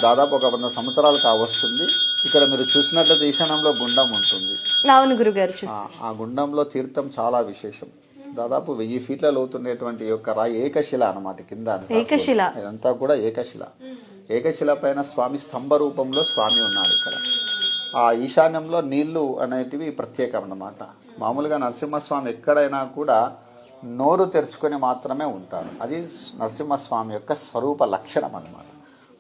దాదాపు ఒక 100 సంవత్సరాలు కావస్తుంది. ఇక్కడ మీరు చూసినట్లయితే ఈశాన్యంలో గుండం ఉంటుంది. అవును గురుగారు. ఆ గుండంలో తీర్థం చాలా విశేషం. దాదాపు 1000 ఫీట్ల లోతుండేటువంటి యొక్క రాయి ఏకశిల అన్నమాట. కింద ఏకశిల ఇదంతా కూడా ఏకశిల. ఏకశిల పైన స్వామి స్తంభ రూపంలో స్వామి ఉన్నాడు ఇక్కడ. ఆ ఈశాన్యంలో నీళ్లు అనేటివి ప్రత్యేకం అన్నమాట. మామూలుగా నరసింహస్వామి ఎక్కడైనా కూడా నోరు తెరుచుకొని మాత్రమే ఉంటాడు. అది నరసింహస్వామి యొక్క స్వరూప లక్షణం అన్నమాట.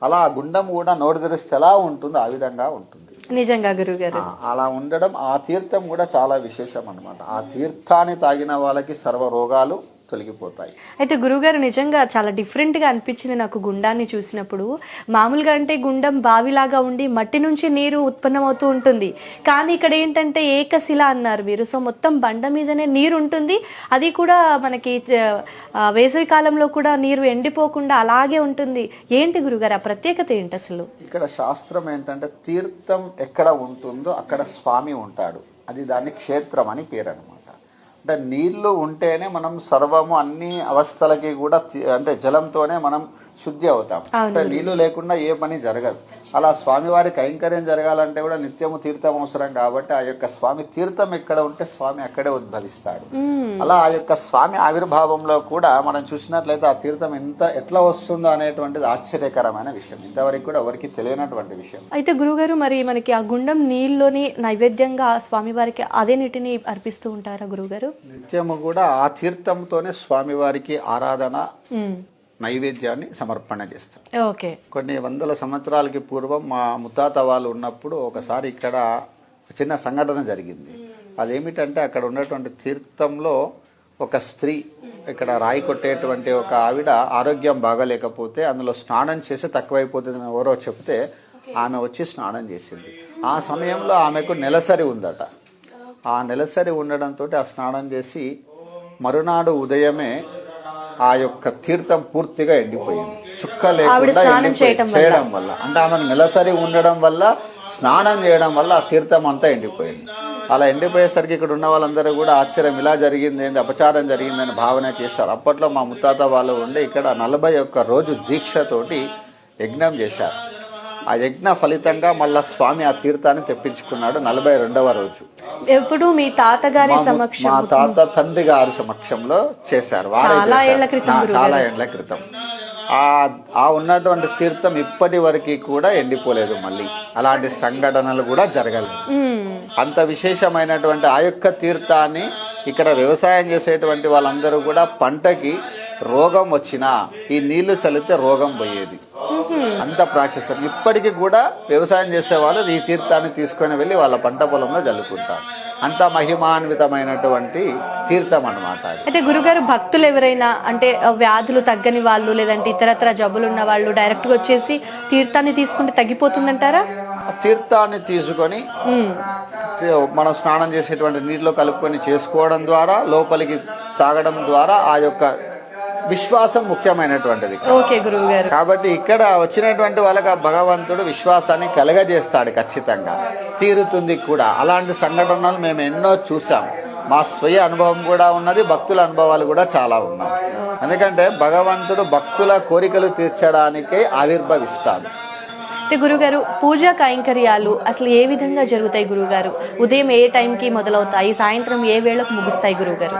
అలా ఆ గుండం కూడా నోరు తెరిస్తే ఎలా ఉంటుందో ఆ విధంగా ఉంటుంది. నిజంగా గురుగారు. అలా ఉండడం, ఆ తీర్థం కూడా చాలా విశేషం అన్నమాట. ఆ తీర్థాన్ని తాగిన వాళ్ళకి సర్వ రోగాలు తొలగిపోతాయి. అయితే గురుగారు నిజంగా చాలా డిఫరెంట్గా అనిపించింది నాకు గుండాన్ని చూసినప్పుడు. మామూలుగా అంటే గుండం బావిలాగా ఉండి మట్టి నుంచి నీరు ఉత్పన్నమవుతూ ఉంటుంది, కానీ ఇక్కడ ఏంటంటే ఏకశిల అన్నారు మీరు. సో మొత్తం బండ మీదనే నీరు ఉంటుంది. అది కూడా మనకి వేసవి కాలంలో కూడా నీరు ఎండిపోకుండా అలాగే ఉంటుంది. ఏంటి గురుగారు ఆ ప్రత్యేకత ఏంటి అసలు? ఇక్కడ శాస్త్రం ఏంటంటే తీర్థం ఎక్కడ ఉంటుందో అక్కడ స్వామి ఉంటాడు. అది దాన్ని క్షేత్రం అని పేరు అనమాట. అంటే నీళ్లు ఉంటేనే మనం సర్వము అన్ని అవస్థలకి కూడా అంటే జలంతోనే మనం శుద్ధి అవుతాం. అంటే నీళ్లు లేకుండా ఏ పని జరగదు. అలా స్వామివారి కైంకర్యం జరగాలంటే కూడా నిత్యము తీర్థం అవసరం. కాబట్టి ఆ యొక్క స్వామి తీర్థం ఎక్కడ ఉంటే స్వామి అక్కడే ఉద్భవిస్తాడు. అలా ఆ యొక్క స్వామి ఆవిర్భావంలో కూడా మనం చూసినట్లయితే ఆ తీర్థం ఎట్లా వస్తుందో అనేటువంటిది ఆశ్చర్యకరమైన విషయం. ఇంతవరకు కూడా ఎవరికి తెలియనటువంటి విషయం. అయితే గురుగారు, మరి మనకి ఆ గుండం నీళ్ళలోని నైవేద్యంగా స్వామివారికి అదే నీటిని అర్పిస్తూ ఉంటారా గురుగారు? నిత్యము కూడా ఆ తీర్థంతోనే స్వామివారికి ఆరాధన నైవేద్యాన్ని సమర్పణ చేస్తారు. కొన్ని వందల సంవత్సరాలకి పూర్వం మా ముత్తాత వాళ్ళు ఉన్నప్పుడు ఒకసారి ఇక్కడ చిన్న సంఘటన జరిగింది. అదేమిటంటే అక్కడ ఉన్నటువంటి తీర్థంలో ఒక స్త్రీ, ఇక్కడ రాయి కొట్టేటువంటి ఒక ఆవిడ ఆరోగ్యం బాగలేకపోతే అందులో స్నానం చేసి తక్కువైపోతుంది ఎవరో చెప్తే ఆమె వచ్చి స్నానం చేసింది. ఆ సమయంలో ఆమెకు నెలసరి ఉందట. ఆ నెలసరి ఉండడంతో ఆ స్నానం చేసి మరునాడు ఉదయమే ఆ యొక్క తీర్థం పూర్తిగా ఎండిపోయింది. చుక్క లేకుండా చేయడం వల్ల, అంటే ఆమెకు నెలసరి ఉండడం వల్ల స్నానం చేయడం వల్ల ఆ తీర్థం అంతా ఎండిపోయింది. అలా ఎండిపోయేసరికి ఇక్కడ ఉన్న వాళ్ళందరూ కూడా ఆశ్చర్యం, ఇలా జరిగింది, అపచారం జరిగిందని భావన చేశారు. అప్పట్లో మా ముత్తాత వాళ్ళు ఉండి ఇక్కడ 41 రోజు దీక్షతోటి యజ్ఞం చేశారు. ఆ యజ్ఞ ఫలితంగా మళ్ళా స్వామి ఆ తీర్థాన్ని తెప్పించుకున్నాడు 42వ రోజు. ఎప్పుడు మీ తాతగారి సమక్షంలో, మా తాత తండ్రి గారి సమక్షంలో చేశారు. చాలా ఏళ్ల క్రితం. ఆ ఉన్నటువంటి తీర్థం ఇప్పటి వరకు కూడా ఎండిపోలేదు. మళ్ళీ అలాంటి సంఘటనలు కూడా జరగలేదు. అంత విశేషమైనటువంటి ఆ యొక్క తీర్థాన్ని ఇక్కడ వ్యవసాయం చేసేటువంటి వాళ్ళందరూ కూడా పంటకి రోగం వచ్చినా ఈ నీళ్లు చల్లితే రోగం పోయేది. అంత ప్రాశస్యం. ఇప్పటికీ కూడా వ్యవసాయం చేసే వాళ్ళు ఈ తీర్థాన్ని తీసుకొని వెళ్ళి వాళ్ళ పంట పొలంలో జల్లుకుంటారు. అంత మహిమాన్వితమైనటువంటి తీర్థం అన్నమాట. అయితే గురుగారు, భక్తులు ఎవరైనా అంటే వ్యాధులు తగ్గని వాళ్ళు లేదంటే ఇతరత్ర జబ్బులు ఉన్న వాళ్ళు డైరెక్ట్ గా వచ్చేసి తీర్థాన్ని తీసుకుంటే తగ్గిపోతుందంటారా? తీర్థాన్ని తీసుకొని మనం స్నానం చేసేటువంటి నీటిలో కలుపుకొని చేసుకోవడం ద్వారా, లోపలికి తాగడం ద్వారా ఆ యొక్క విశ్వాసం ముఖ్యమైనటువంటిది. కాబట్టి ఇక్కడ వచ్చినటువంటి వాళ్ళకి ఆ భగవంతుడు విశ్వాసాన్ని కలగజేస్తాడు. ఖచ్చితంగా తీరుతుంది కూడా. అలాంటి సంఘటనలు మేము ఎన్నో చూసాం. మా స్వీయ అనుభవం కూడా ఉన్నది, భక్తుల అనుభవాలు కూడా చాలా ఉన్నాయి. ఎందుకంటే భగవంతుడు భక్తుల కోరికలు తీర్చడానికే ఆవిర్భవిస్తాడు. అంటే గురుగారు, పూజా కైంకర్యాలు అసలు ఏ విధంగా జరుగుతాయి గురుగారు? ఉదయం ఏ టైంకి మొదలవుతాయి? సాయంత్రం ఏ వేళకు ముగుస్తాయి గురుగారు?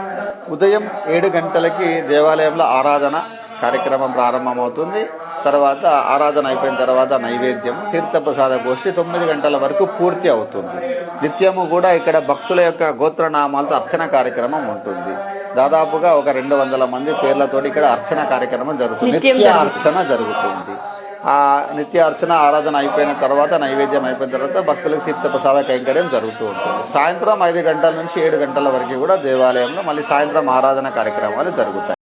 ఉదయం 7 గంటలకి దేవాలయంలో ఆరాధన కార్యక్రమం ప్రారంభమవుతుంది. తర్వాత ఆరాధన అయిపోయిన తర్వాత నైవేద్యం, తీర్థప్రసాద గోష్ఠి 9 గంటల వరకు పూర్తి అవుతుంది. నిత్యము కూడా ఇక్కడ భక్తుల యొక్క గోత్రనామాలతో అర్చన కార్యక్రమం ఉంటుంది. దాదాపుగా ఒక 200 మంది పేర్లతోటి ఇక్కడ అర్చన కార్యక్రమం జరుగుతుంది. నిత్య అర్చన జరుగుతుంది. ఆ నిత్య అర్చన ఆరాధన అయిపోయిన తర్వాత, నైవేద్యం అయిపోయిన తర్వాత భక్తులకు తీర్థప్రసాద కైంకర్యం జరుగుతూ ఉంటుంది. సాయంత్రం 5 గంటల నుంచి 7 గంటల వరకు కూడా దేవాలయంలో మళ్ళీ సాయంత్రం ఆరాధన కార్యక్రమాలు జరుగుతాయి.